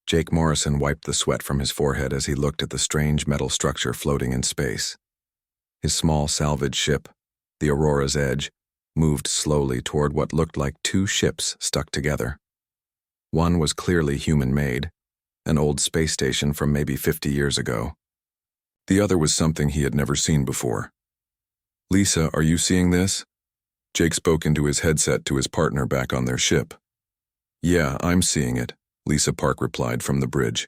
Jake Morrison wiped the sweat from his forehead as he looked at the strange metal structure floating in space. His small salvage ship, the Aurora's Edge, moved slowly toward what looked like two ships stuck together. One was clearly human-made, an old space station from maybe 50 years ago. The other was something he had never seen before. "Lisa, are you seeing this?" Jake spoke into his headset to his partner back on their ship. "Yeah, I'm seeing it," Lisa Park replied from the bridge.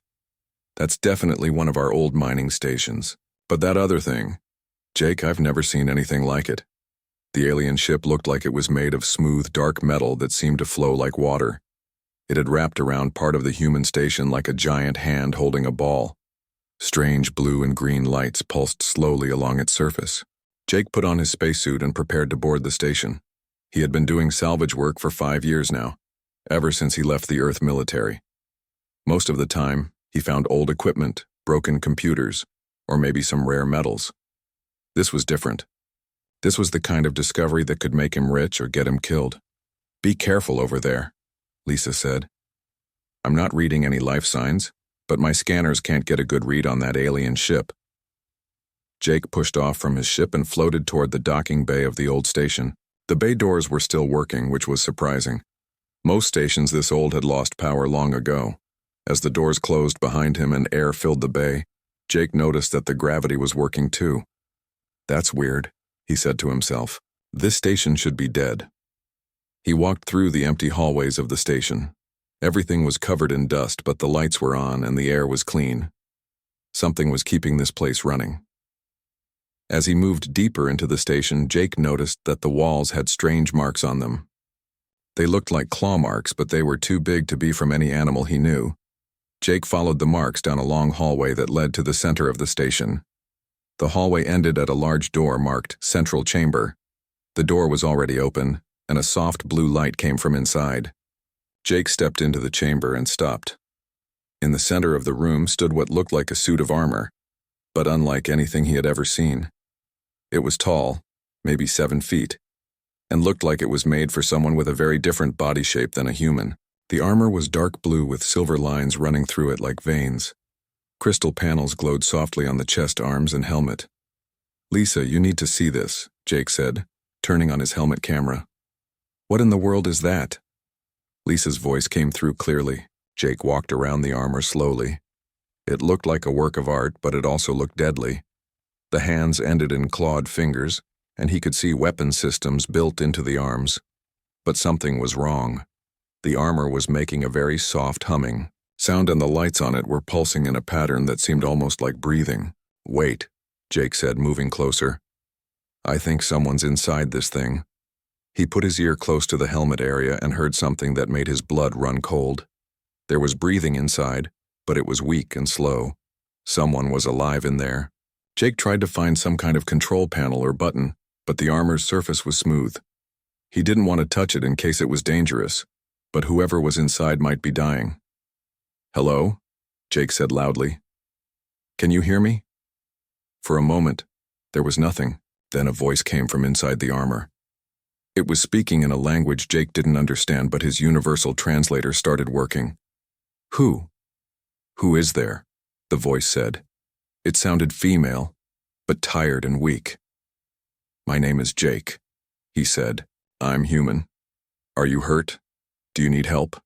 "That's definitely one of our old mining stations. But that other thing, Jake, I've never seen anything like it." The alien ship looked like it was made of smooth, dark metal that seemed to flow like water. It had wrapped around part of the human station like a giant hand holding a ball. Strange blue and green lights pulsed slowly along its surface. Jake put on his spacesuit and prepared to board the station. He had been doing salvage work for 5 years now, ever since he left the Earth military. Most of the time, he found old equipment, broken computers, or maybe some rare metals. This was different. This was the kind of discovery that could make him rich or get him killed. "Be careful over there," Lisa said. "I'm not reading any life signs, but my scanners can't get a good read on that alien ship." Jake pushed off from his ship and floated toward the docking bay of the old station. The bay doors were still working, which was surprising. Most stations this old had lost power long ago. As the doors closed behind him and air filled the bay, Jake noticed that the gravity was working too. "That's weird," he said to himself. "This station should be dead." He walked through the empty hallways of the station. Everything was covered in dust, but the lights were on and the air was clean. Something was keeping this place running. As he moved deeper into the station, Jake noticed that the walls had strange marks on them. They looked like claw marks, but they were too big to be from any animal he knew. Jake followed the marks down a long hallway that led to the center of the station. The hallway ended at a large door marked Central Chamber. The door was already open, and a soft blue light came from inside. Jake stepped into the chamber and stopped. In the center of the room stood what looked like a suit of armor, but unlike anything he had ever seen. It was tall, maybe 7 feet, and looked like it was made for someone with a very different body shape than a human. The armor was dark blue with silver lines running through it like veins. Crystal panels glowed softly on the chest, arms, and helmet. "Lisa, you need to see this," Jake said, turning on his helmet camera. "What in the world is that?" Lisa's voice came through clearly. Jake walked around the armor slowly. It looked like a work of art, but it also looked deadly. The hands ended in clawed fingers, and he could see weapon systems built into the arms. But something was wrong. The armor was making a very soft humming. Sound and the lights on it were pulsing in a pattern that seemed almost like breathing. "Wait," Jake said, moving closer. "I think someone's inside this thing." He put his ear close to the helmet area and heard something that made his blood run cold. There was breathing inside, but it was weak and slow. Someone was alive in there. Jake tried to find some kind of control panel or button, but the armor's surface was smooth. He didn't want to touch it in case it was dangerous, but whoever was inside might be dying. "Hello?" Jake said loudly. "Can you hear me?" For a moment, there was nothing. Then a voice came from inside the armor. It was speaking in a language Jake didn't understand, but his universal translator started working. "Who? Who is there?" the voice said. It sounded female, but tired and weak. "My name is Jake," he said. "I'm human. Are you hurt? Do you need help?"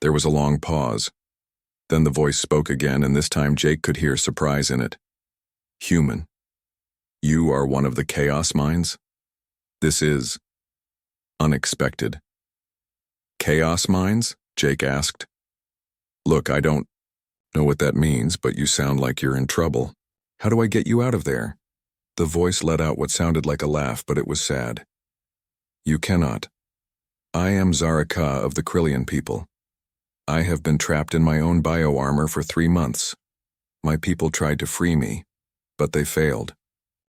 There was a long pause. Then the voice spoke again, and this time Jake could hear surprise in it. "Human. You are one of the chaos mines? This is unexpected." "Chaos mines?" Jake asked. "Look, I don't know what that means, but you sound like you're in trouble. How do I get you out of there?" The voice let out what sounded like a laugh, but it was sad. "You cannot. I am Zaraka of the Krillian people. I have been trapped in my own bio-armor for 3 months. My people tried to free me, but they failed.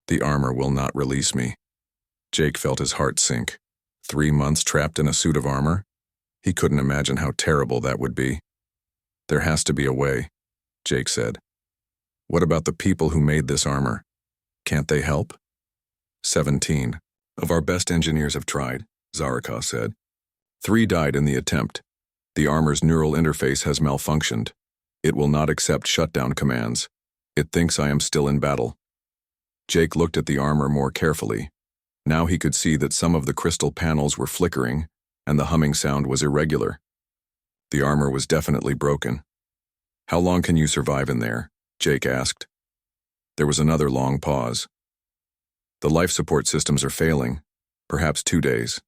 The armor will not release me." Jake felt his heart sink. 3 months trapped in a suit of armor? He couldn't imagine how terrible that would be. "There has to be a way," Jake said. "What about the people who made this armor? Can't they help?" 17 of our best engineers have tried," Zaraka said. 3 died in the attempt. The armor's neural interface has malfunctioned. It will not accept shutdown commands. It thinks I am still in battle. Jake looked at the armor more carefully. Now he could see that some of the crystal panels were flickering, and the humming sound was irregular. The armor was definitely broken. "How long can you survive in there?" Jake asked. There was another long pause. "The life support systems are failing. Perhaps 2 days,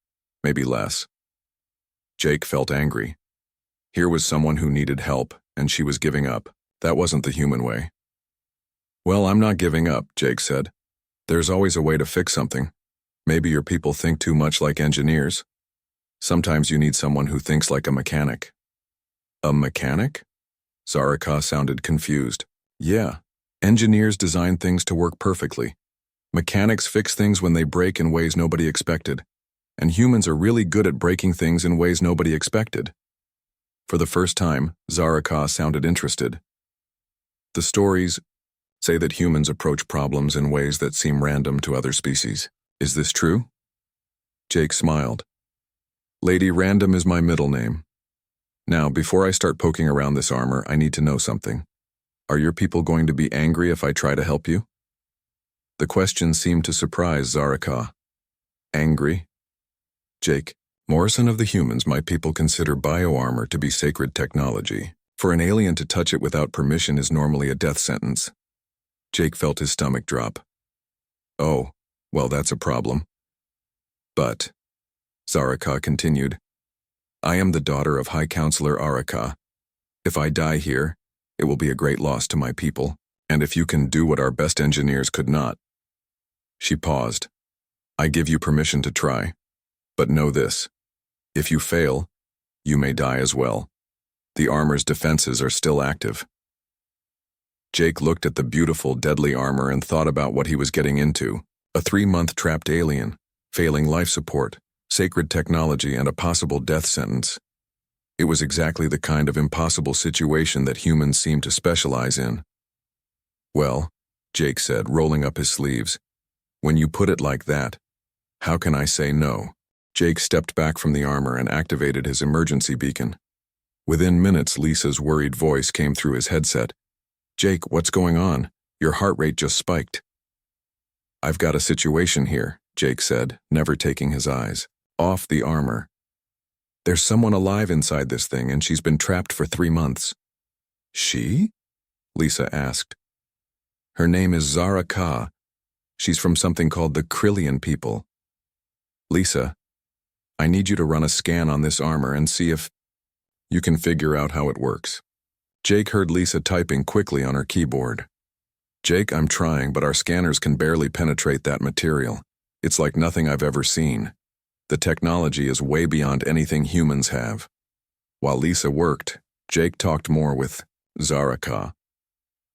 maybe less." Jake felt angry. Here was someone who needed help, and she was giving up. That wasn't the human way. "Well, I'm not giving up," Jake said. "There's always a way to fix something. Maybe your people think too much like engineers. Sometimes you need someone who thinks like a mechanic." "A mechanic?" Zaraka sounded confused. "Yeah, engineers design things to work perfectly. Mechanics fix things when they break in ways nobody expected. And humans are really good at breaking things in ways nobody expected." For the first time, Zaraka sounded interested. "The stories say that humans approach problems in ways that seem random to other species. Is this true?" Jake smiled. "Lady Random is my middle name. Now, before I start poking around this armor, I need to know something. Are your people going to be angry if I try to help you?" The question seemed to surprise Zaraka. "Angry?" "Jake, Morrison of the humans, my people consider bioarmor to be sacred technology. For an alien to touch it without permission is normally a death sentence." Jake felt his stomach drop. "Oh, well, that's a problem. But," Zaraka continued, "I am the daughter of High Counselor Araka. If I die here, it will be a great loss to my people, and if you can do what our best engineers could not." She paused. "I give you permission to try. But know this. If you fail, you may die as well. The armor's defenses are still active." Jake looked at the beautiful, deadly armor and thought about what he was getting into. A 3-month trapped alien, failing life support, sacred technology, and a possible death sentence. It was exactly the kind of impossible situation that humans seem to specialize in. "Well," Jake said, rolling up his sleeves, "when you put it like that, how can I say no?" Jake stepped back from the armor and activated his emergency beacon. Within minutes, Lisa's worried voice came through his headset. "Jake, what's going on? Your heart rate just spiked." "I've got a situation here," Jake said, never taking his eyes off the armor. "There's someone alive inside this thing, and she's been trapped for 3 months. "She?" Lisa asked. "Her name is Zara Ka. She's from something called the Krillian people. Lisa, I need you to run a scan on this armor and see if you can figure out how it works." Jake heard Lisa typing quickly on her keyboard. "Jake, I'm trying, but our scanners can barely penetrate that material. It's like nothing I've ever seen. The technology is way beyond anything humans have." While Lisa worked, Jake talked more with Zaraka.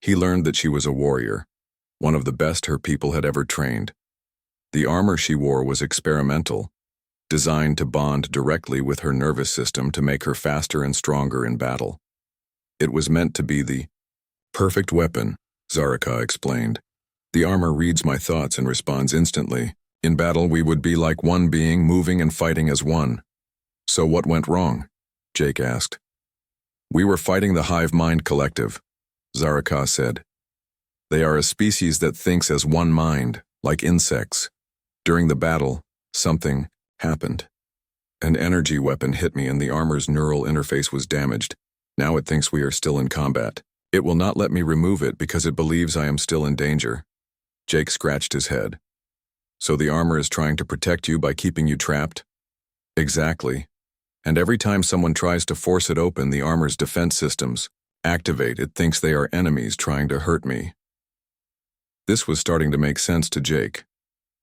He learned that she was a warrior, one of the best her people had ever trained. The armor she wore was experimental, designed to bond directly with her nervous system to make her faster and stronger in battle. It was meant to be the perfect weapon, Zaraka explained. "The armor reads my thoughts and responds instantly. In battle, we would be like one being, moving and fighting as one." "So what went wrong?" Jake asked. "We were fighting the Hive Mind Collective," Zaraka said. "They are a species that thinks as one mind, like insects. During the battle, something happened. An energy weapon hit me and the armor's neural interface was damaged. Now it thinks we are still in combat. It will not let me remove it because it believes I am still in danger." Jake scratched his head. "So the armor is trying to protect you by keeping you trapped?" "Exactly. And every time someone tries to force it open, the armor's defense systems activate. It thinks they are enemies trying to hurt me." This was starting to make sense to Jake.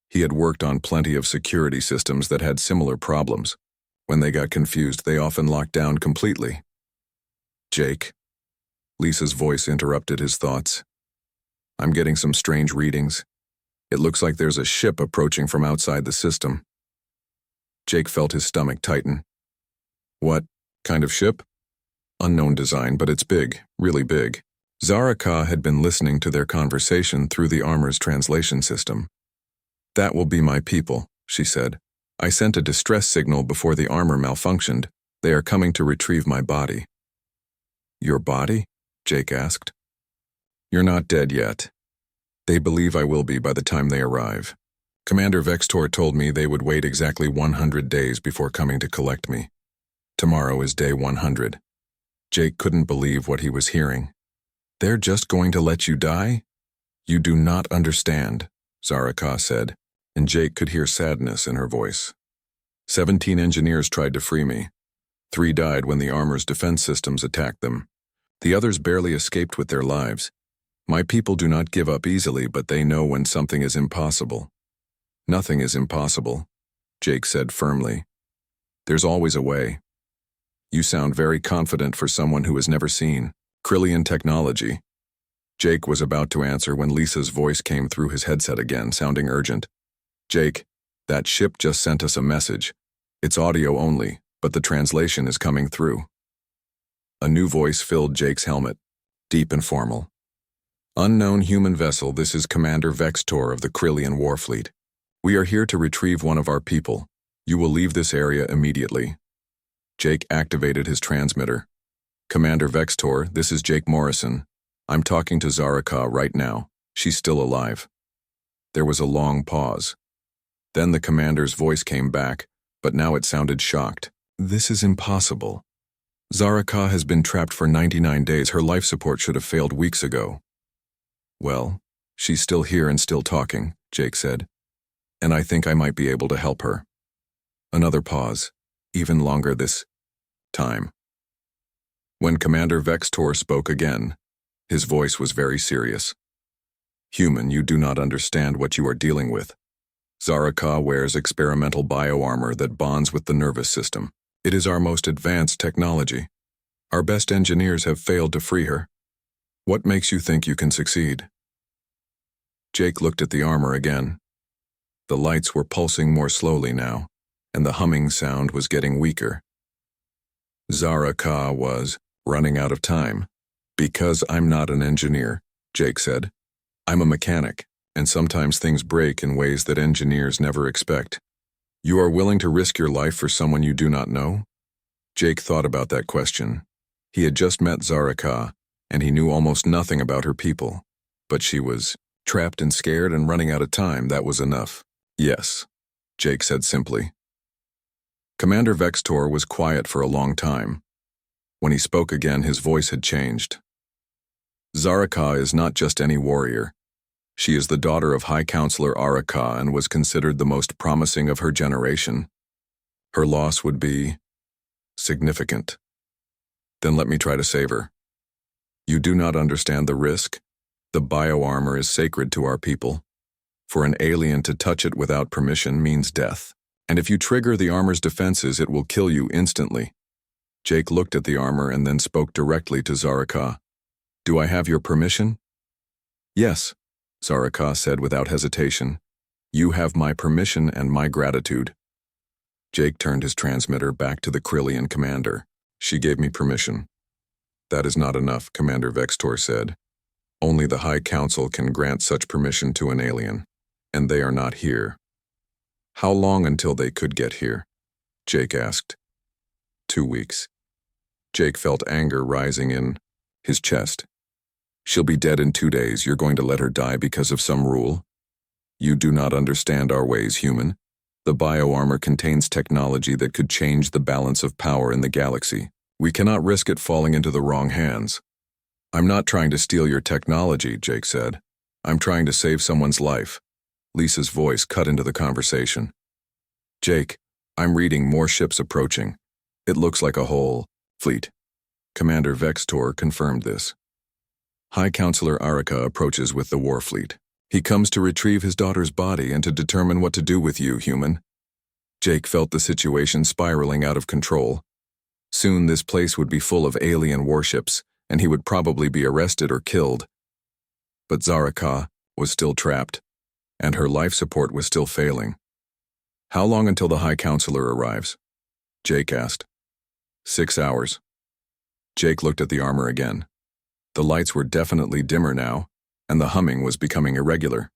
He had worked on plenty of security systems that had similar problems. When they got confused, they often locked down completely. "Jake," Lisa's voice interrupted his thoughts. "I'm getting some strange readings. It looks like there's a ship approaching from outside the system." Jake felt his stomach tighten. "What kind of ship?" "Unknown design, but it's big, really big." Zaraka had been listening to their conversation through the armor's translation system. "That will be my people," she said. "I sent a distress signal before the armor malfunctioned. They are coming to retrieve my body. Your body? Jake asked. You're not dead yet. They believe I will be by the time they arrive. Commander Vextor told me they would wait exactly 100 days before coming to collect me. Tomorrow is day 100. Jake couldn't believe what he was hearing. They're just going to let you die? You do not understand, Zaraka said, and Jake could hear sadness in her voice. 17 engineers tried to free me. 3 died when the armor's defense systems attacked them. The others barely escaped with their lives. My people do not give up easily, but they know when something is impossible. Nothing is impossible, Jake said firmly. There's always a way. You sound very confident for someone who has never seen Krillian technology. Jake was about to answer when Lisa's voice came through his headset again, sounding urgent. Jake, that ship just sent us a message. It's audio only, but the translation is coming through. A new voice filled Jake's helmet, deep and formal. Unknown human vessel, this is Commander Vextor of the Krillian Warfleet. We are here to retrieve one of our people. You will leave this area immediately. Jake activated his transmitter. Commander Vextor, this is Jake Morrison. I'm talking to Zaraka right now. She's still alive. There was a long pause. Then the commander's voice came back, but now it sounded shocked. This is impossible. Zaraka has been trapped for 99 days. Her life support should have failed weeks ago. Well, she's still here and still talking, Jake said. And I think I might be able to help her. Another pause, even longer this time. When Commander Vextor spoke again, his voice was very serious. Human, you do not understand what you are dealing with. Zaraka wears experimental bioarmor that bonds with the nervous system. It is our most advanced technology. Our best engineers have failed to free her. What makes you think you can succeed? Jake looked at the armor again. The lights were pulsing more slowly now, and the humming sound was getting weaker. Zaraka was running out of time. Because I'm not an engineer, Jake said. I'm a mechanic, and sometimes things break in ways that engineers never expect. You are willing to risk your life for someone you do not know? Jake thought about that question. He had just met Zaraka, and he knew almost nothing about her people. But she was trapped and scared and running out of time. That was enough. Yes, Jake said simply. Commander Vextor was quiet for a long time. When he spoke again, his voice had changed. Zaraka is not just any warrior. She is the daughter of High Counselor Araka and was considered the most promising of her generation. Her loss would be significant. Then let me try to save her. You do not understand the risk. The bioarmor is sacred to our people. For an alien to touch it without permission means death. And if you trigger the armor's defenses, it will kill you instantly. Jake looked at the armor and then spoke directly to Zaraka. Do I have your permission? Yes, Zaraka said without hesitation. You have my permission and my gratitude. Jake turned his transmitter back to the Krillian commander. She gave me permission. That is not enough, Commander Vextor said. Only the High Council can grant such permission to an alien, and they are not here. How long until they could get here? Jake asked. 2 weeks. Jake felt anger rising in his chest. She'll be dead in 2 days. You're going to let her die because of some rule? You do not understand our ways, human. The bioarmor contains technology that could change the balance of power in the galaxy. We cannot risk it falling into the wrong hands. I'm not trying to steal your technology, Jake said. I'm trying to save someone's life. Lisa's voice cut into the conversation. Jake, I'm reading more ships approaching. It looks like a whole fleet. Commander Vextor confirmed this. High Counselor Araka approaches with the war fleet. He comes to retrieve his daughter's body and to determine what to do with you, human. Jake felt the situation spiraling out of control. Soon this place would be full of alien warships, and he would probably be arrested or killed. But Zaraka was still trapped, and her life support was still failing. How long until the High Counselor arrives? Jake asked. 6 hours. Jake looked at the armor again. The lights were definitely dimmer now, and the humming was becoming irregular.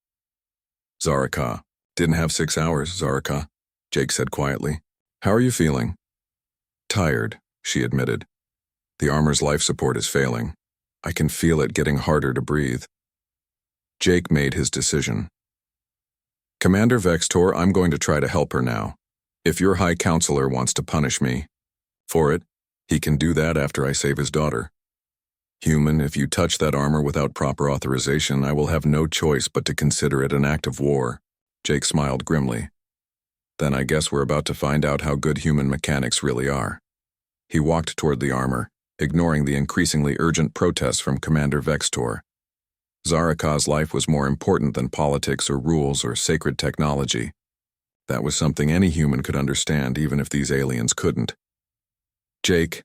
Zaraka. Didn't have 6 hours, Zaraka, Jake said quietly. How are you feeling? Tired, she admitted. The armor's life support is failing. I can feel it getting harder to breathe. Jake made his decision. Commander Vextor, I'm going to try to help her now. If your High Counselor wants to punish me for it, he can do that after I save his daughter. Human, if you touch that armor without proper authorization, I will have no choice but to consider it an act of war. Jake smiled grimly. Then I guess we're about to find out how good human mechanics really are. He walked toward the armor, ignoring the increasingly urgent protests from Commander Vextor. Zaraka's life was more important than politics or rules or sacred technology. That was something any human could understand, even if these aliens couldn't. Jake,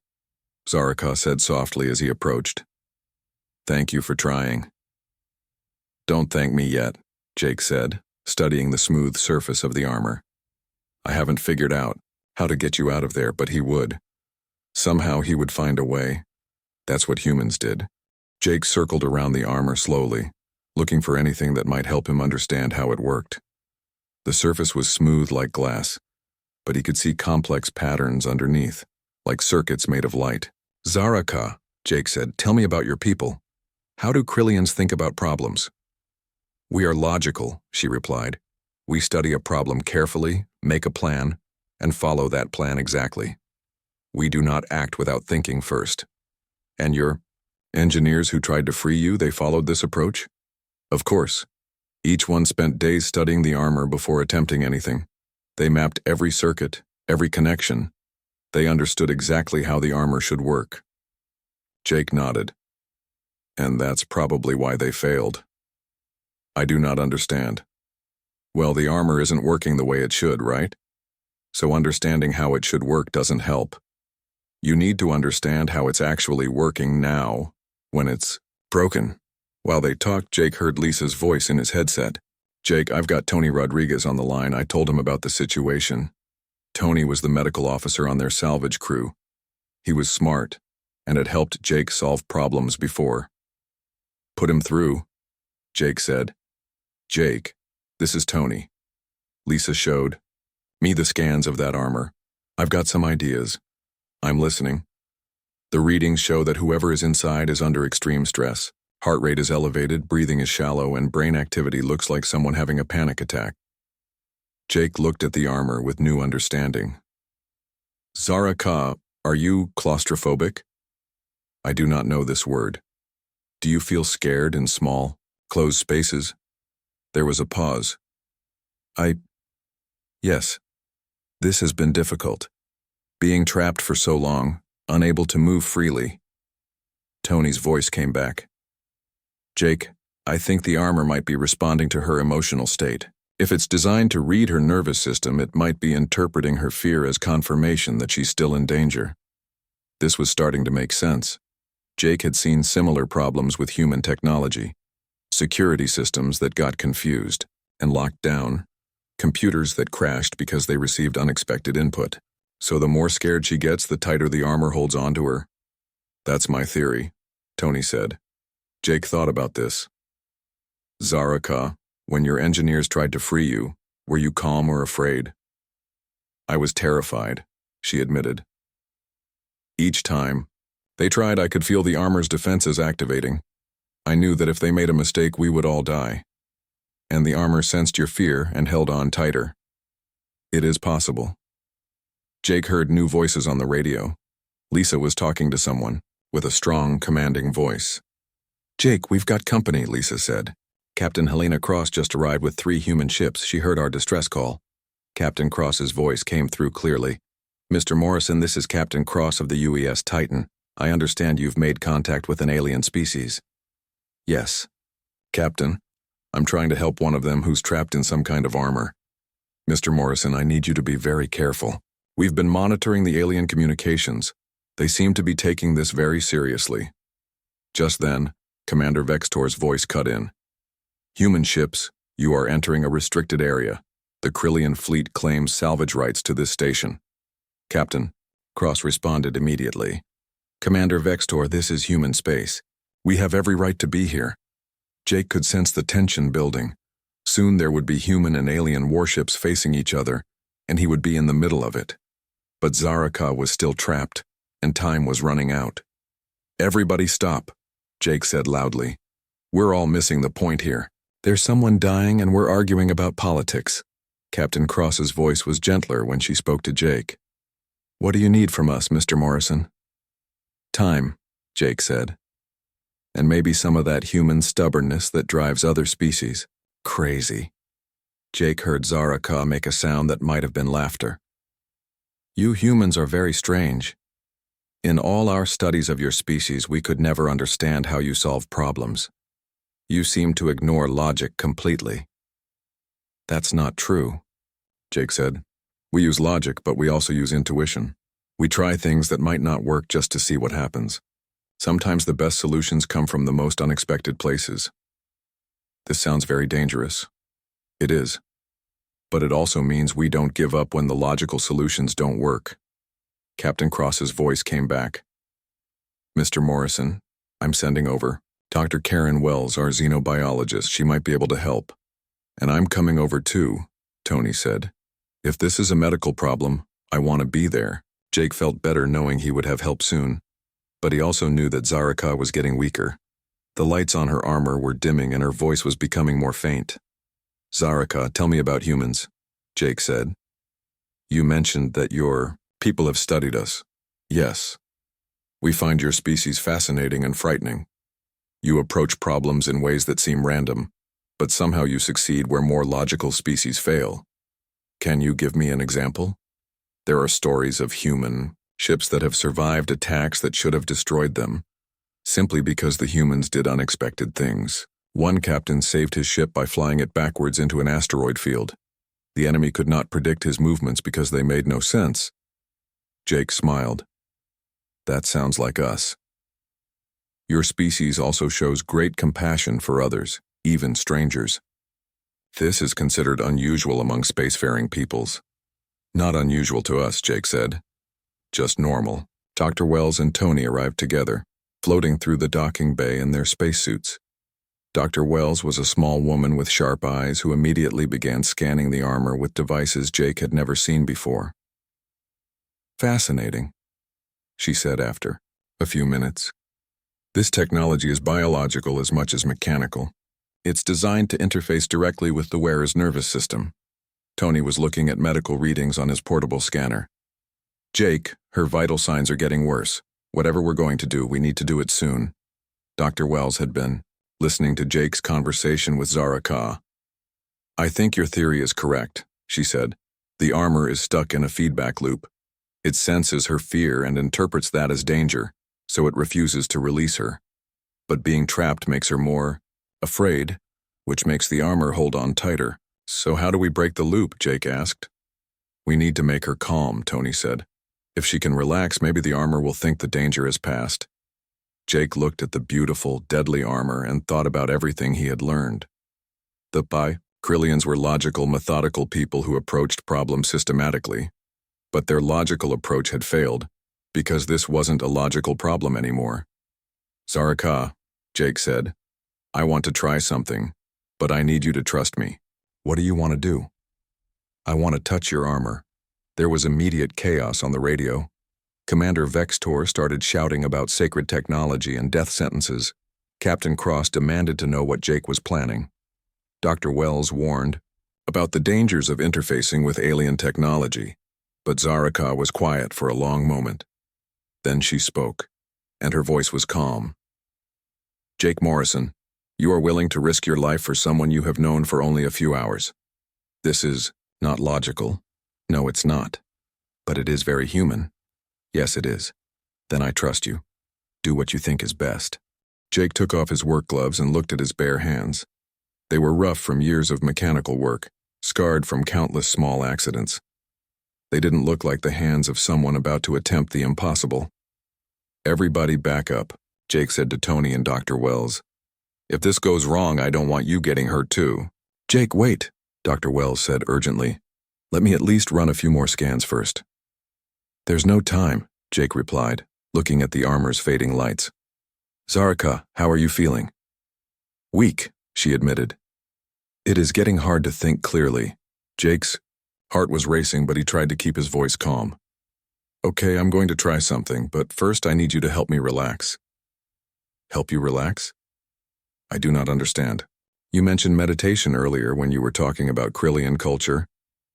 Zaraka said softly as he approached. Thank you for trying. Don't thank me yet, Jake said, studying the smooth surface of the armor. I haven't figured out how to get you out of there, but he would. Somehow he would find a way. That's what humans did. Jake circled around the armor slowly, looking for anything that might help him understand how it worked. The surface was smooth like glass, but he could see complex patterns underneath, like circuits made of light. Zaraka, Jake said, tell me about your people. How do Krillians think about problems? We are logical, she replied. We study a problem carefully, make a plan, and follow that plan exactly. We do not act without thinking first. And your engineers who tried to free you, they followed this approach? Of course. Each one spent days studying the armor before attempting anything. They mapped every circuit, every connection. They understood exactly how the armor should work. Jake nodded. And that's probably why they failed. I do not understand. Well, the armor isn't working the way it should, right? So understanding how it should work doesn't help. You need to understand how it's actually working now, when it's broken. While they talked, Jake heard Lisa's voice in his headset. Jake, I've got Tony Rodriguez on the line. I told him about the situation. Tony was the medical officer on their salvage crew. He was smart, and had helped Jake solve problems before. Put him through, Jake said. Jake, this is Tony. Lisa showed me the scans of that armor. I've got some ideas. I'm listening. The readings show that whoever is inside is under extreme stress. Heart rate is elevated, breathing is shallow, and brain activity looks like someone having a panic attack. Jake looked at the armor with new understanding. Zaraka, are you claustrophobic? I do not know this word. Do you feel scared in small, closed spaces? There was a pause. Yes. This has been difficult. Being trapped for so long, unable to move freely. Tony's voice came back. Jake, I think the armor might be responding to her emotional state. If it's designed to read her nervous system, it might be interpreting her fear as confirmation that she's still in danger. This was starting to make sense. Jake had seen similar problems with human technology. Security systems that got confused and locked down. Computers that crashed because they received unexpected input. So the more scared she gets, the tighter the armor holds onto her. That's my theory, Tony said. Jake thought about this. Zaraka, when your engineers tried to free you, were you calm or afraid? I was terrified, she admitted. Each time they tried, I could feel the armor's defenses activating. I knew that if they made a mistake, we would all die. And the armor sensed your fear and held on tighter. It is possible. Jake heard new voices on the radio. Lisa was talking to someone, with a strong, commanding voice. Jake, we've got company, Lisa said. Captain Helena Cross just arrived with 3 human ships. She heard our distress call. Captain Cross's voice came through clearly. Mr. Morrison, this is Captain Cross of the UES Titan. I understand you've made contact with an alien species. Yes. Captain, I'm trying to help one of them who's trapped in some kind of armor. Mr. Morrison, I need you to be very careful. We've been monitoring the alien communications. They seem to be taking this very seriously. Just then, Commander Vextor's voice cut in. Human ships, you are entering a restricted area. The Krillian fleet claims salvage rights to this station. Captain, Cross responded immediately. Commander Vextor, this is human space. We have every right to be here. Jake could sense the tension building. Soon there would be human and alien warships facing each other, and he would be in the middle of it. But Zaraka was still trapped, and time was running out. "Everybody stop," Jake said loudly. "We're all missing the point here. There's someone dying and we're arguing about politics." Captain Cross's voice was gentler when she spoke to Jake. "What do you need from us, Mr. Morrison?" "Time," Jake said. "And maybe some of that human stubbornness that drives other species." "Crazy." Jake heard Zaraka make a sound that might have been laughter. "You humans are very strange. In all our studies of your species, we could never understand how you solve problems. You seem to ignore logic completely." "That's not true," Jake said. "We use logic, but we also use intuition. We try things that might not work just to see what happens. Sometimes the best solutions come from the most unexpected places." "This sounds very dangerous." "It is. But it also means we don't give up when the logical solutions don't work." Captain Cross's voice came back. "Mr. Morrison, I'm sending over Dr. Karen Wells, our xenobiologist. She might be able to help." "And I'm coming over too," Tony said. "If this is a medical problem, I want to be there." Jake felt better knowing he would have help soon, but he also knew that Zaraka was getting weaker. The lights on her armor were dimming and her voice was becoming more faint. "Zaraka, tell me about humans," Jake said. "You mentioned that your people have studied us." "Yes. We find your species fascinating and frightening. You approach problems in ways that seem random, but somehow you succeed where more logical species fail. Can you give me an example? There are stories of human ships that have survived attacks that should have destroyed them, simply because the humans did unexpected things. One captain saved his ship by flying it backwards into an asteroid field. The enemy could not predict his movements because they made no sense." Jake smiled. "That sounds like us. Your species also shows great compassion for others, even strangers. This is considered unusual among spacefaring peoples." "Not unusual to us," Jake said. "Just normal." Dr. Wells and Tony arrived together, floating through the docking bay in their spacesuits. Dr. Wells was a small woman with sharp eyes who immediately began scanning the armor with devices Jake had never seen before. "Fascinating," she said after a few minutes. "This technology is biological as much as mechanical. It's designed to interface directly with the wearer's nervous system." Tony was looking at medical readings on his portable scanner. "Jake, her vital signs are getting worse. Whatever we're going to do, we need to do it soon." Dr. Wells had been listening to Jake's conversation with Zaraka. "I think your theory is correct," she said. "The armor is stuck in a feedback loop. It senses her fear and interprets that as danger, so it refuses to release her. But being trapped makes her more afraid, which makes the armor hold on tighter." "So how do we break the loop?" Jake asked. "We need to make her calm," Tony said. "If she can relax, maybe the armor will think the danger has passed." Jake looked at the beautiful, deadly armor and thought about everything he had learned. The Krillians were logical, methodical people who approached problems systematically. But their logical approach had failed, because this wasn't a logical problem anymore. "Zaraka," Jake said, "I want to try something, but I need you to trust me." "What do you want to do?" "I want to touch your armor." There was immediate chaos on the radio. Commander Vextor started shouting about sacred technology and death sentences. Captain Cross demanded to know what Jake was planning. Dr. Wells warned about the dangers of interfacing with alien technology, but Zaraka was quiet for a long moment. Then she spoke, and her voice was calm. "Jake Morrison, you are willing to risk your life for someone you have known for only a few hours. This is not logical. No, it's not. But it is very human." "Yes, it is. Then I trust you. Do what you think is best." Jake took off his work gloves and looked at his bare hands. They were rough from years of mechanical work, scarred from countless small accidents. They didn't look like the hands of someone about to attempt the impossible. "Everybody back up," Jake said to Tony and Dr. Wells. "If this goes wrong, I don't want you getting hurt too." "Jake, wait," Dr. Wells said urgently. "Let me at least run a few more scans first." "There's no time," Jake replied, looking at the armor's fading lights. "Zaraka, how are you feeling?" "Weak," she admitted. "It is getting hard to think clearly." Jake's heart was racing, but he tried to keep his voice calm. Okay, I'm going to try something, but first I need you to help me relax. Help you relax? I do not understand. You mentioned meditation earlier when you were talking about Krillian culture.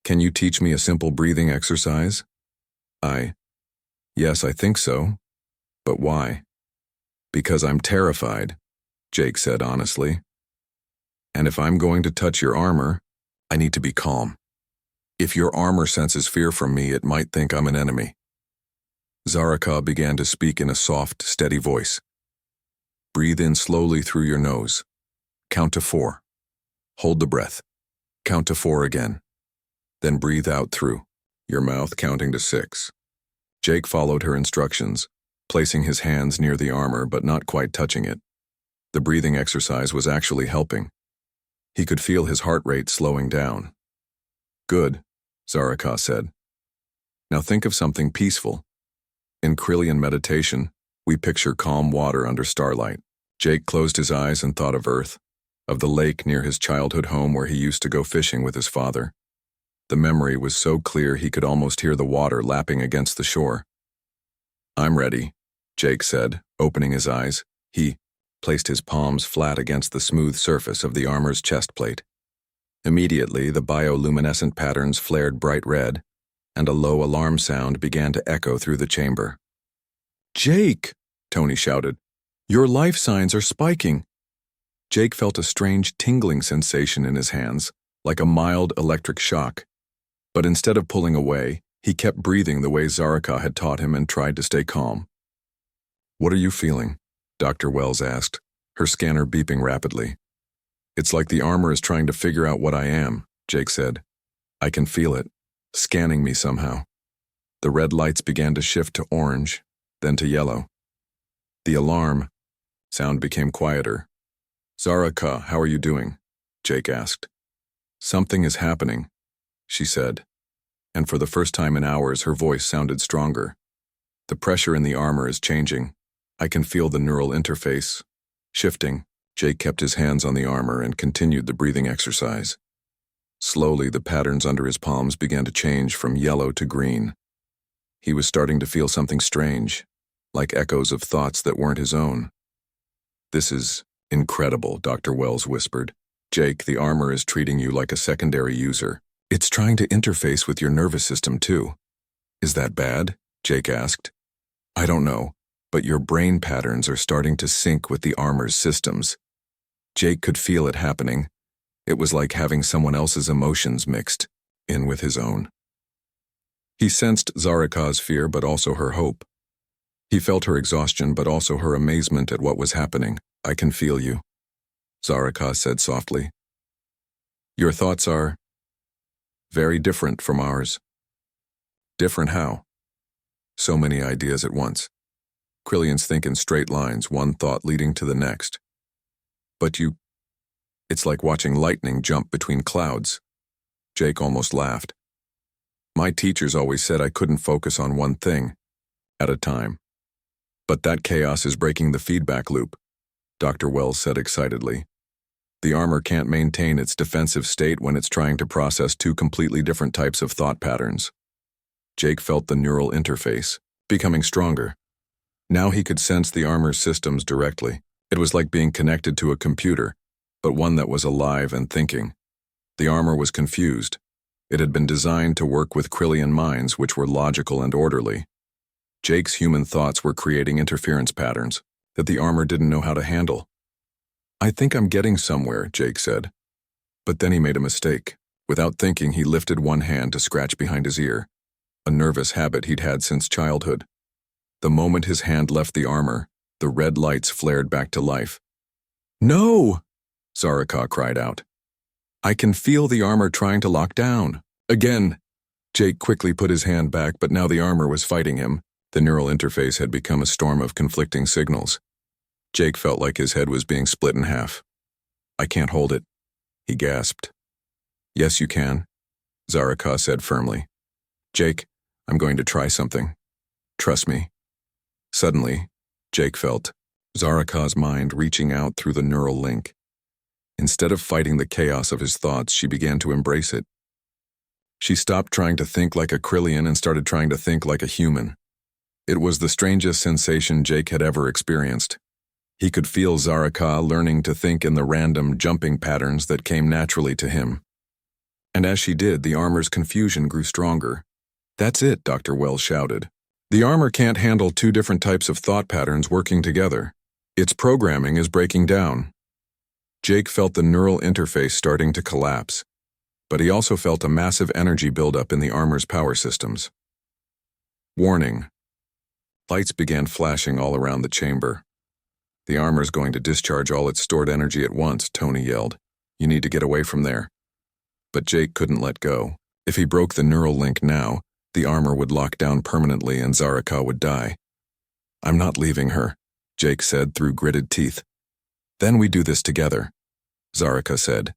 Can you teach me a simple breathing exercise? Yes, I think so. But why? Because I'm terrified, Jake said honestly. And if I'm going to touch your armor, I need to be calm. If your armor senses fear from me, it might think I'm an enemy. Zaraka began to speak in a soft, steady voice. Breathe in slowly through your nose. Count to 4. Hold the breath. Count to 4 again. Then breathe out through your mouth, counting to 6. Jake followed her instructions, placing his hands near the armor but not quite touching it. The breathing exercise was actually helping. He could feel his heart rate slowing down. Good, Zaraka said. Now think of something peaceful. In Krillian meditation, we picture calm water under starlight. Jake closed his eyes and thought of Earth, of the lake near his childhood home where he used to go fishing with his father. The memory was so clear he could almost hear the water lapping against the shore. I'm ready, Jake said, opening his eyes. He placed his palms flat against the smooth surface of the armor's chest plate. Immediately, the bioluminescent patterns flared bright red, and a low alarm sound began to echo through the chamber. Jake, Tony shouted, your life signs are spiking. Jake felt a strange tingling sensation in his hands, like a mild electric shock. But instead of pulling away, he kept breathing the way Zaraka had taught him and tried to stay calm. What are you feeling? Dr. Wells asked, her scanner beeping rapidly. It's like the armor is trying to figure out what I am, Jake said. I can feel it, scanning me somehow. The red lights began to shift to orange, then to yellow. The alarm sound became quieter. Zaraka, how are you doing? Jake asked. Something is happening, she said, and for the first time in hours her voice sounded stronger. The pressure in the armor is changing. I can feel the neural interface shifting. Jake kept his hands on the armor and continued the breathing exercise. Slowly, the patterns under his palms began to change from yellow to green. He was starting to feel something strange, like echoes of thoughts that weren't his own. This is incredible, Dr. Wells whispered. Jake, the armor is treating you like a secondary user. It's trying to interface with your nervous system too. Is that bad? Jake asked. I don't know, but your brain patterns are starting to sync with the armor's systems. Jake could feel it happening. It was like having someone else's emotions mixed in with his own. He sensed Zaraka's fear but also her hope. He felt her exhaustion but also her amazement at what was happening. I can feel you, Zaraka said softly. Your thoughts are very different from ours. Different how? So many ideas at once. Krillians think in straight lines, one thought leading to the next. But it's like watching lightning jump between clouds. Jake almost laughed. My teachers always said I couldn't focus on one thing at a time. But that chaos is breaking the feedback loop, Dr. Wells said excitedly. The armor can't maintain its defensive state when it's trying to process two completely different types of thought patterns. Jake felt the neural interface becoming stronger. Now he could sense the armor's systems directly. It was like being connected to a computer, but one that was alive and thinking. The armor was confused. It had been designed to work with Krillian minds, which were logical and orderly. Jake's human thoughts were creating interference patterns that the armor didn't know how to handle. I think I'm getting somewhere, Jake said. But then he made a mistake. Without thinking, he lifted one hand to scratch behind his ear, a nervous habit he'd had since childhood. The moment his hand left the armor, the red lights flared back to life. No! Zaraka cried out. I can feel the armor trying to lock down. Again! Jake quickly put his hand back, but now the armor was fighting him. The neural interface had become a storm of conflicting signals. Jake felt like his head was being split in half. I can't hold it, he gasped. Yes, you can, Zaraka said firmly. Jake, I'm going to try something. Trust me. Suddenly, Jake felt Zaraka's mind reaching out through the neural link. Instead of fighting the chaos of his thoughts, she began to embrace it. She stopped trying to think like a Krillian and started trying to think like a human. It was the strangest sensation Jake had ever experienced. He could feel Zaraka learning to think in the random jumping patterns that came naturally to him. And as she did, the armor's confusion grew stronger. "That's it," Dr. Wells shouted. "The armor can't handle two different types of thought patterns working together. Its programming is breaking down." Jake felt the neural interface starting to collapse, but he also felt a massive energy buildup in the armor's power systems. Warning. Lights began flashing all around the chamber. "The armor's going to discharge all its stored energy at once," Tony yelled. "You need to get away from there." But Jake couldn't let go. If he broke the neural link now, the armor would lock down permanently and Zaraka would die. "I'm not leaving her," Jake said through gritted teeth. "Then we do this together," Zaraka said.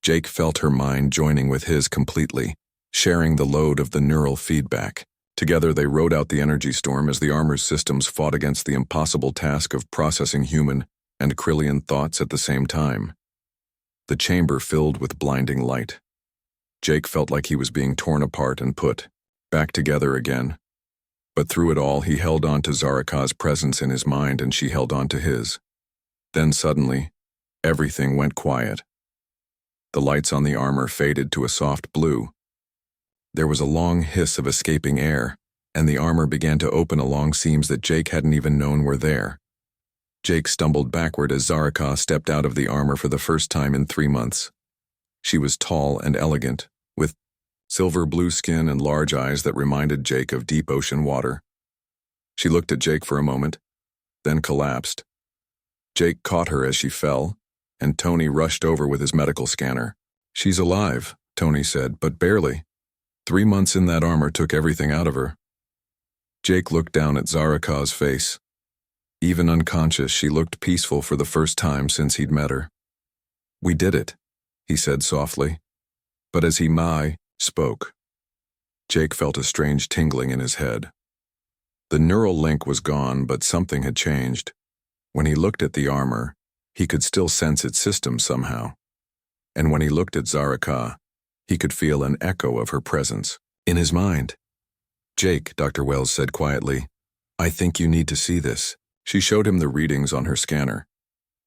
Jake felt her mind joining with his completely, sharing the load of the neural feedback. Together they rode out the energy storm as the armor's systems fought against the impossible task of processing human and Krillian thoughts at the same time. The chamber filled with blinding light. Jake felt like he was being torn apart and put back together again. But through it all, he held on to Zaraka's presence in his mind and she held on to his. Then suddenly, everything went quiet. The lights on the armor faded to a soft blue. There was a long hiss of escaping air, and the armor began to open along seams that Jake hadn't even known were there. Jake stumbled backward as Zaraka stepped out of the armor for the first time in 3 months. She was tall and elegant, with silver blue skin and large eyes that reminded Jake of deep ocean water. She looked at Jake for a moment, then collapsed. Jake caught her as she fell, and Tony rushed over with his medical scanner. "She's alive," Tony said, "but barely. 3 months in that armor took everything out of her." Jake looked down at Zaraka's face. Even unconscious, she looked peaceful for the first time since he'd met her. "We did it," he said softly. But as he spoke, Jake felt a strange tingling in his head. The neural link was gone, but something had changed. When he looked at the armor, he could still sense its systems somehow. And when he looked at Zaraka, he could feel an echo of her presence in his mind. "Jake," Dr. Wells said quietly, "I think you need to see this." She showed him the readings on her scanner.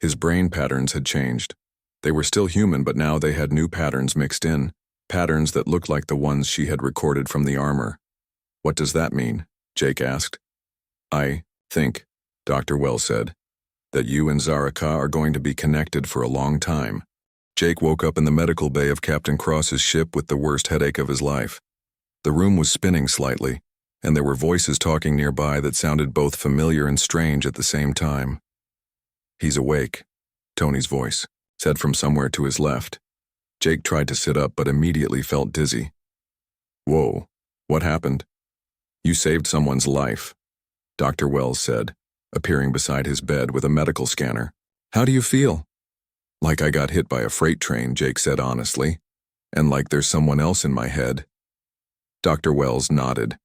His brain patterns had changed. They were still human, but now they had new patterns mixed in, patterns that looked like the ones she had recorded from the armor. "What does that mean?" Jake asked. "I think," Dr. Wells said, "that you and Zaraka are going to be connected for a long time." Jake woke up in the medical bay of Captain Cross's ship with the worst headache of his life. The room was spinning slightly, and there were voices talking nearby that sounded both familiar and strange at the same time. "He's awake," Tony's voice said from somewhere to his left. Jake tried to sit up but immediately felt dizzy. "Whoa, what happened?" "You saved someone's life," Dr. Wells said, appearing beside his bed with a medical scanner. "How do you feel?" "Like I got hit by a freight train," Jake said honestly, "and like there's someone else in my head." Dr. Wells nodded.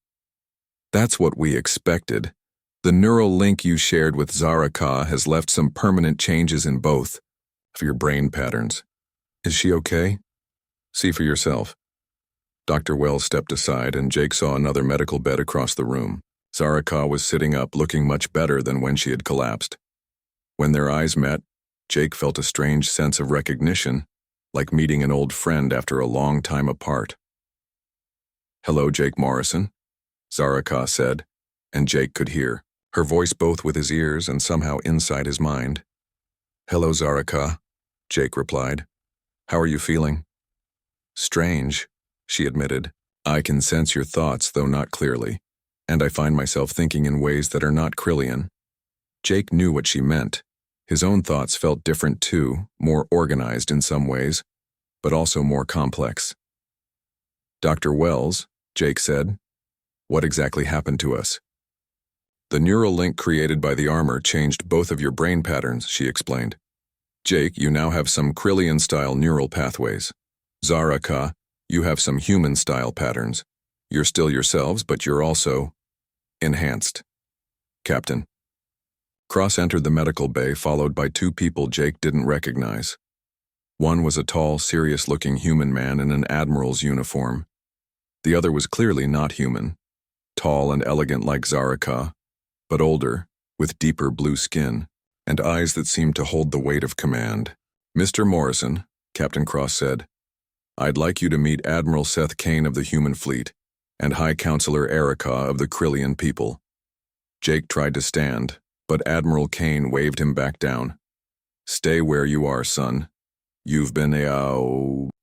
"That's what we expected. The neural link you shared with Zaraka has left some permanent changes in both of your brain patterns. Is she okay? See for yourself." Dr. Wells stepped aside and Jake saw another medical bed across the room. Zaraka was sitting up, looking much better than when she had collapsed. When their eyes met, Jake felt a strange sense of recognition, like meeting an old friend after a long time apart. "Hello, Jake Morrison," Zaraka said, and Jake could hear her voice both with his ears and somehow inside his mind. "Hello, Zaraka," Jake replied. "How are you feeling?" "Strange," she admitted. "I can sense your thoughts, though not clearly, and I find myself thinking in ways that are not Krillian." Jake knew what she meant. His own thoughts felt different too, more organized in some ways, but also more complex. "Dr. Wells," Jake said, "what exactly happened to us?" "The neural link created by the armor changed both of your brain patterns," she explained. "Jake, you now have some Krillian-style neural pathways. Zaraka, you have some human-style patterns. You're still yourselves, but you're also enhanced. Captain." Cross entered the medical bay, followed by 2 people Jake didn't recognize. One was a tall, serious-looking human man in an admiral's uniform. The other was clearly not human, tall and elegant like Zaraka, but older, with deeper blue skin, and eyes that seemed to hold the weight of command. "Mr. Morrison," Captain Cross said, "I'd like you to meet Admiral Seth Kane of the Human Fleet and High Counselor Erica of the Krillian people." Jake tried to stand, but Admiral Kane waved him back down. "Stay where you are, son. You've been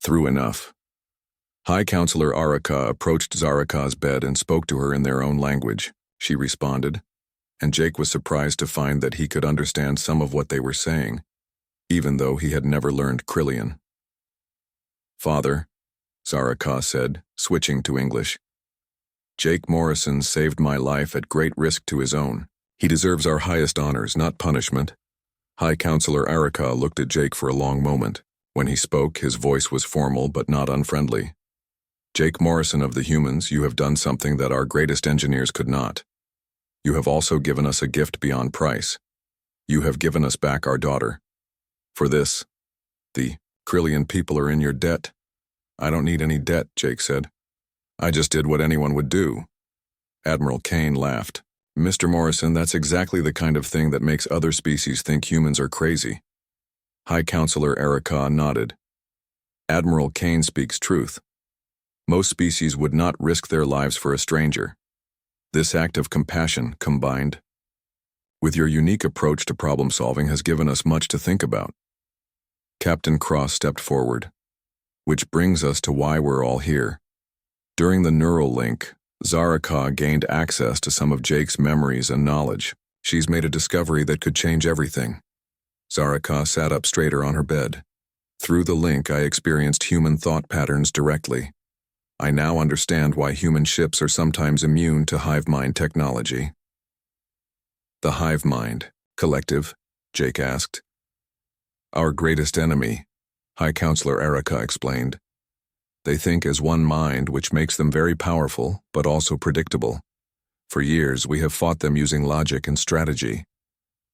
through enough." High Counselor Araka approached Zaraka's bed and spoke to her in their own language. She responded, and Jake was surprised to find that he could understand some of what they were saying, even though he had never learned Krillian. "Father," Zaraka said, switching to English, "Jake Morrison saved my life at great risk to his own. He deserves our highest honors, not punishment." High Counselor Araka looked at Jake for a long moment. When he spoke, his voice was formal but not unfriendly. "Jake Morrison of the humans, you have done something that our greatest engineers could not. You have also given us a gift beyond price. You have given us back our daughter. For this, the Krillian people are in your debt." "I don't need any debt," Jake said. "I just did what anyone would do." Admiral Kane laughed. "Mr. Morrison, that's exactly the kind of thing that makes other species think humans are crazy." High Counselor Erica nodded. "Admiral Kane speaks truth. Most species would not risk their lives for a stranger. This act of compassion, combined with your unique approach to problem-solving, has given us much to think about." Captain Cross stepped forward. "Which brings us to why we're all here. During the neural link, Zaraka gained access to some of Jake's memories and knowledge. She's made a discovery that could change everything." Zaraka sat up straighter on her bed. "Through the link, I experienced human thought patterns directly. I now understand why human ships are sometimes immune to hive mind technology." "The hive mind collective?" Jake asked. "Our greatest enemy," High Counselor Erica explained. "They think as one mind, which makes them very powerful, but also predictable. For years, we have fought them using logic and strategy.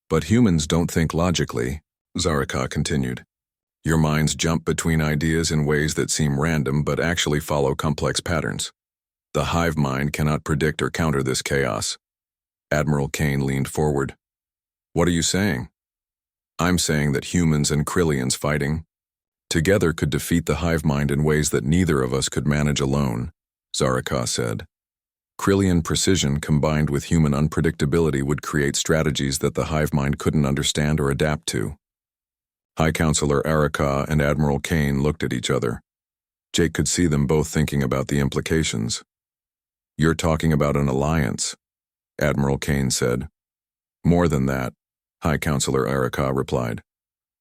But humans don't think logically," Zaraka continued. "Your minds jump between ideas in ways that seem random but actually follow complex patterns. The hive mind cannot predict or counter this chaos." Admiral Kane leaned forward. "What are you saying?" "I'm saying that humans and Krillians fighting together could defeat the hive mind in ways that neither of us could manage alone," Zaraka said. "Krillian precision combined with human unpredictability would create strategies that the hive mind couldn't understand or adapt to." High Counselor Erica and Admiral Kane looked at each other. Jake could see them both thinking about the implications. "You're talking about an alliance," Admiral Kane said. "More than that," High Counselor Erica replied.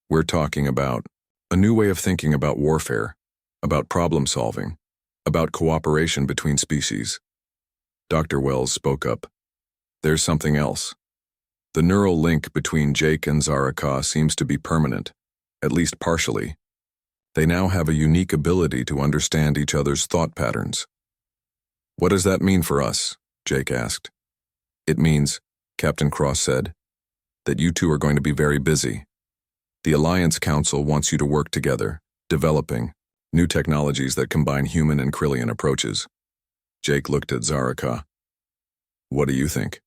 "We're talking about a new way of thinking about warfare, about problem-solving, about cooperation between species." Dr. Wells spoke up. "There's something else. The neural link between Jake and Zaraka seems to be permanent, at least partially. They now have a unique ability to understand each other's thought patterns." "What does that mean for us?" Jake asked. "It means," Captain Cross said, "that you two are going to be very busy. The Alliance Council wants you to work together, developing new technologies that combine human and Krillian approaches." Jake looked at Zaraka. "What do you think?"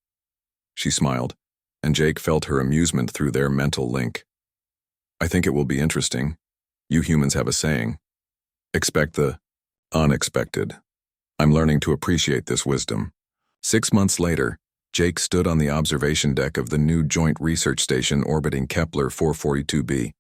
She smiled, and Jake felt her amusement through their mental link. "I think it will be interesting. You humans have a saying. Expect the unexpected. I'm learning to appreciate this wisdom." 6 months later, Jake stood on the observation deck of the new Joint Research Station orbiting Kepler 442b.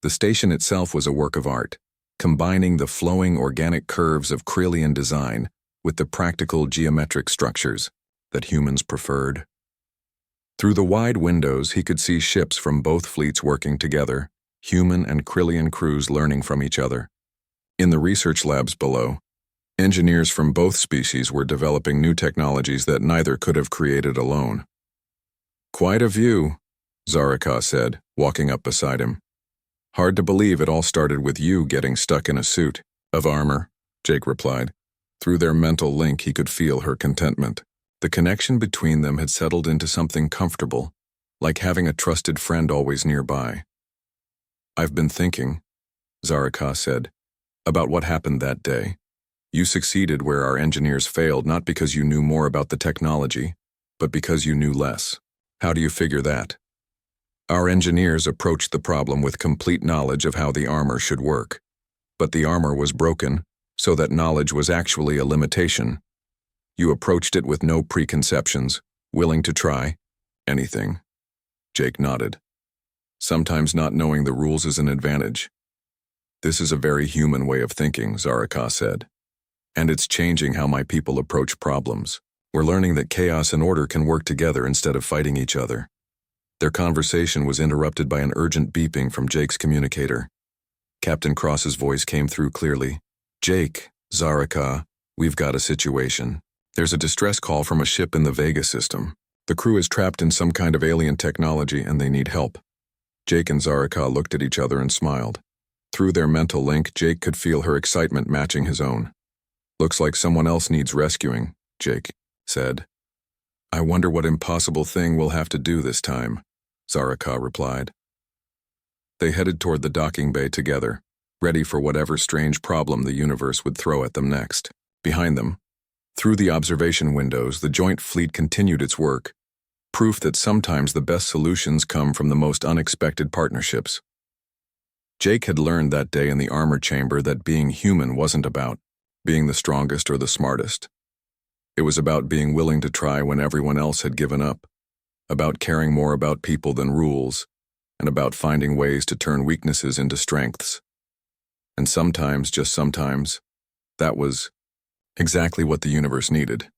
The station itself was a work of art, combining the flowing organic curves of Krillian design with the practical geometric structures that humans preferred. Through the wide windows, he could see ships from both fleets working together, human and Krillian crews learning from each other. In the research labs below, engineers from both species were developing new technologies that neither could have created alone. "Quite a view," Zaraka said, walking up beside him. "Hard to believe it all started with you getting stuck in a suit of armor," Jake replied. Through their mental link, he could feel her contentment. The connection between them had settled into something comfortable, like having a trusted friend always nearby. "I've been thinking," Zaraka said, about what happened that day. You succeeded where our engineers failed not because you knew more about the technology, but because you knew less. How do you figure that? Our engineers approached the problem with complete knowledge of how the armor should work. But the armor was broken, so that knowledge was actually a limitation. You approached it with no preconceptions, willing to try anything. Jake nodded. Sometimes not knowing the rules is an advantage. This is a very human way of thinking, Zaraka said. And it's changing how my people approach problems. We're learning that chaos and order can work together instead of fighting each other. Their conversation was interrupted by an urgent beeping from Jake's communicator. Captain Cross's voice came through clearly. Jake, Zaraka, we've got a situation. There's a distress call from a ship in the Vega system. The crew is trapped in some kind of alien technology and they need help. Jake and Zaraka looked at each other and smiled. Through their mental link, Jake could feel her excitement matching his own. Looks like someone else needs rescuing, Jake said. I wonder what impossible thing we'll have to do this time, Zaraka replied. They headed toward the docking bay together, ready for whatever strange problem the universe would throw at them next. Behind them, through the observation windows, the joint fleet continued its work, proof that sometimes the best solutions come from the most unexpected partnerships. Jake had learned that day in the armor chamber that being human wasn't about being the strongest or the smartest. It was about being willing to try when everyone else had given up, about caring more about people than rules, and about finding ways to turn weaknesses into strengths. And sometimes, just sometimes, that was exactly what the universe needed.